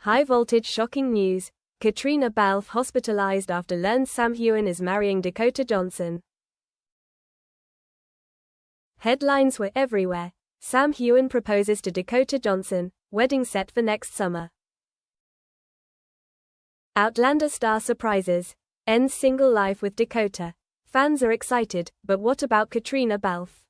High-voltage shocking news. Caitriona Balfe hospitalized after learns Sam Heughan is marrying Dakota Johnson. Headlines were everywhere. Sam Heughan proposes to Dakota Johnson, wedding set for next summer. Outlander star surprises. Ends single life with Dakota. Fans are excited, but what about Caitriona Balfe?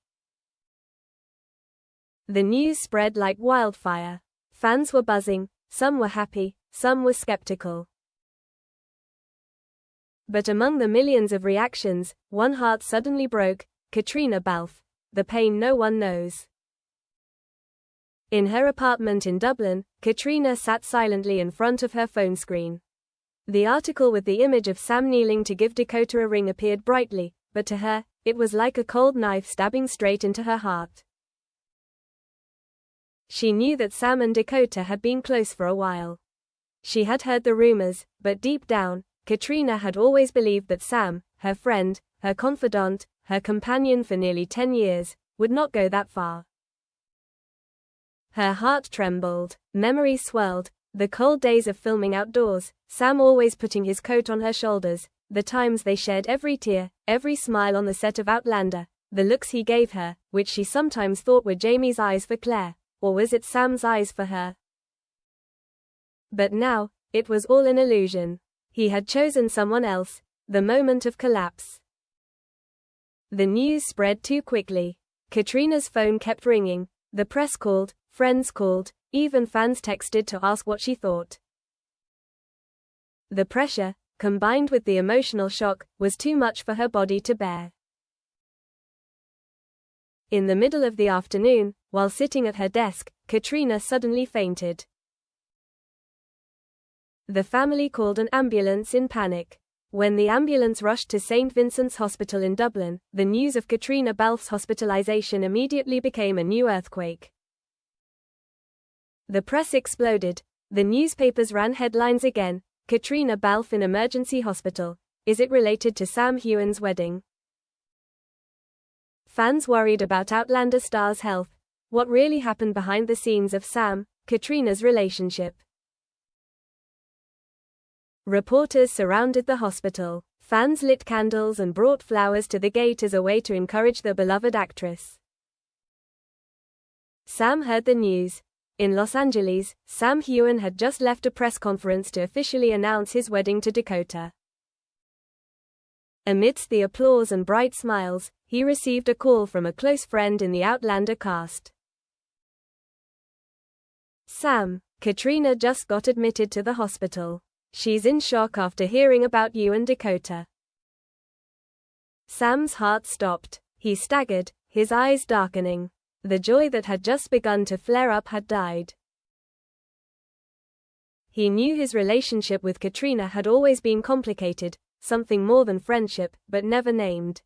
The news spread like wildfire. Fans were buzzing, some were happy, some were skeptical. But among the millions of reactions, one heart suddenly broke: Caitriona Balfe. The pain no one knows. In her apartment in Dublin, Caitriona sat silently in front of her phone screen. The article with the image of Sam kneeling to give Dakota a ring appeared brightly, but to her, it was like a cold knife stabbing straight into her heart. She knew that Sam and Dakota had been close for a while. She had heard the rumors, but deep down, Caitriona had always believed that Sam, her friend, her confidant, her companion for nearly 10 years, would not go that far. Her heart trembled, memories swirled, the cold days of filming outdoors, Sam always putting his coat on her shoulders, the times they shared every tear, every smile on the set of Outlander, the looks he gave her, which she sometimes thought were Jamie's eyes for Claire, or was it Sam's eyes for her? But now, it was all an illusion. He had chosen someone else. The moment of collapse. The news spread too quickly. Caitriona's phone kept ringing, the press called, friends called, even fans texted to ask what she thought. The pressure, combined with the emotional shock, was too much for her body to bear. In the middle of the afternoon, while sitting at her desk, Caitriona suddenly fainted. The family called an ambulance in panic. When the ambulance rushed to St. Vincent's Hospital in Dublin, the news of Caitriona Balfe's hospitalization immediately became a new earthquake. The press exploded. The newspapers ran headlines again: Caitriona Balfe in emergency hospital. Is it related to Sam Heughan's wedding? Fans worried about Outlander star's health. What really happened behind the scenes of Sam, Caitriona's relationship? Reporters surrounded the hospital. Fans lit candles and brought flowers to the gate as a way to encourage the beloved actress. Sam heard the news. In Los Angeles, Sam Heughan had just left a press conference to officially announce his wedding to Dakota. Amidst the applause and bright smiles, he received a call from a close friend in the Outlander cast. Sam, Caitriona just got admitted to the hospital. She's in shock after hearing about you and Dakota. Sam's heart stopped. He staggered, his eyes darkening. The joy that had just begun to flare up had died. He knew his relationship with Caitriona had always been complicated, something more than friendship, but never named.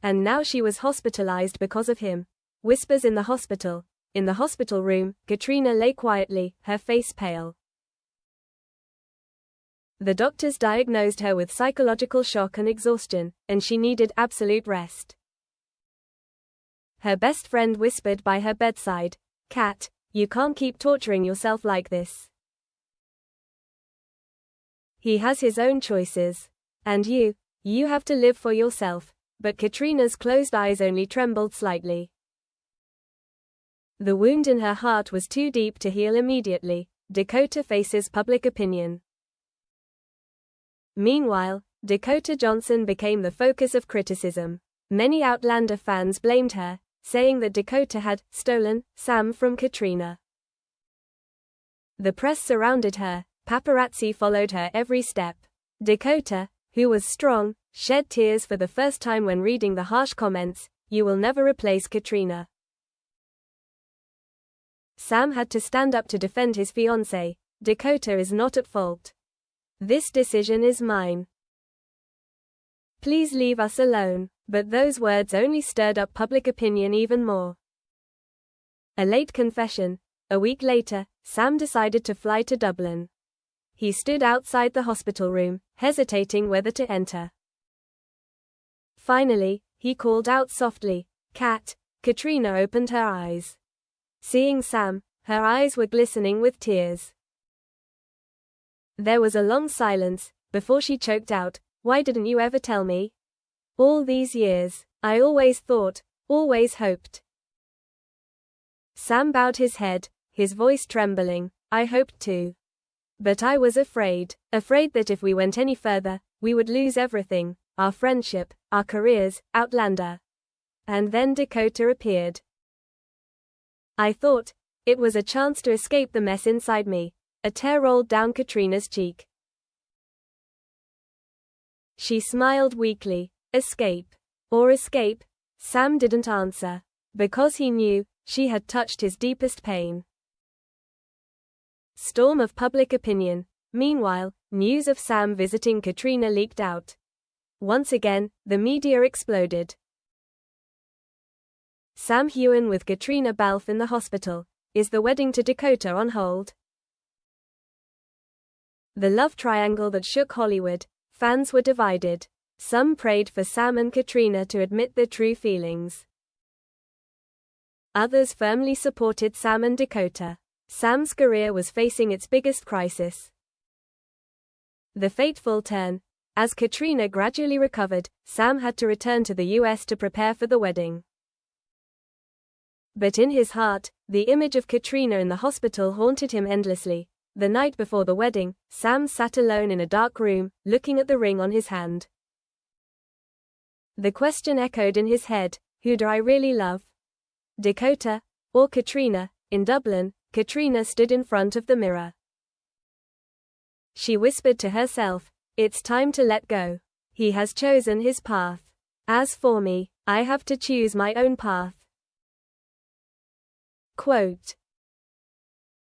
And now she was hospitalized because of him. Whispers in the hospital. In the hospital room, Caitriona lay quietly, her face pale. The doctors diagnosed her with psychological shock and exhaustion, and she needed absolute rest. Her best friend whispered by her bedside, "Cat, you can't keep torturing yourself like this. He has his own choices. And you have to live for yourself." But Caitriona's closed eyes only trembled slightly. The wound in her heart was too deep to heal immediately. Dakota faces public opinion. Meanwhile, Dakota Johnson became the focus of criticism. Many Outlander fans blamed her, saying that Dakota had stolen Sam from Caitriona. The press surrounded her, paparazzi followed her every step. Dakota, who was strong, shed tears for the first time when reading the harsh comments, "You will never replace Caitriona." Sam had to stand up to defend his fiancée. "Dakota is not at fault. This decision is mine. Please leave us alone." But those words only stirred up public opinion even more. A late confession. A week later, Sam decided to fly to Dublin. He stood outside the hospital room, hesitating whether to enter. Finally, he called out softly, "Cat." Caitriona opened her eyes. Seeing Sam, Her eyes were glistening with tears. There was a long silence, before she choked out, "Why didn't you ever tell me? All these years. I always thought, always hoped." Sam bowed his head, his voice trembling. "I hoped too. But I was afraid that if we went any further, we would lose everything, our friendship, our careers, Outlander." And then Dakota appeared. "I thought it was a chance to escape the mess inside me." A tear rolled down Caitriona's cheek. She smiled weakly. Escape. Or escape? Sam didn't answer. Because he knew, she had touched his deepest pain. Storm of public opinion. Meanwhile, news of Sam visiting Caitriona leaked out. Once again, the media exploded. Sam Heughan with Caitriona Balfe in the hospital. Is the wedding to Dakota on hold? The love triangle that shook Hollywood. Fans were divided. Some prayed for Sam and Caitriona to admit their true feelings. Others firmly supported Sam and Dakota. Sam's career was facing its biggest crisis. The fateful turn. As Caitriona gradually recovered, Sam had to return to the US to prepare for the wedding. But in his heart, the image of Caitriona in the hospital haunted him endlessly. The night before the wedding, Sam sat alone in a dark room, looking at the ring on his hand. The question echoed in his head, who do I really love? Dakota or Caitriona? In Dublin, Caitriona stood in front of the mirror. She whispered to herself, "It's time to let go. He has chosen his path. As for me, I have to choose my own path." Quote.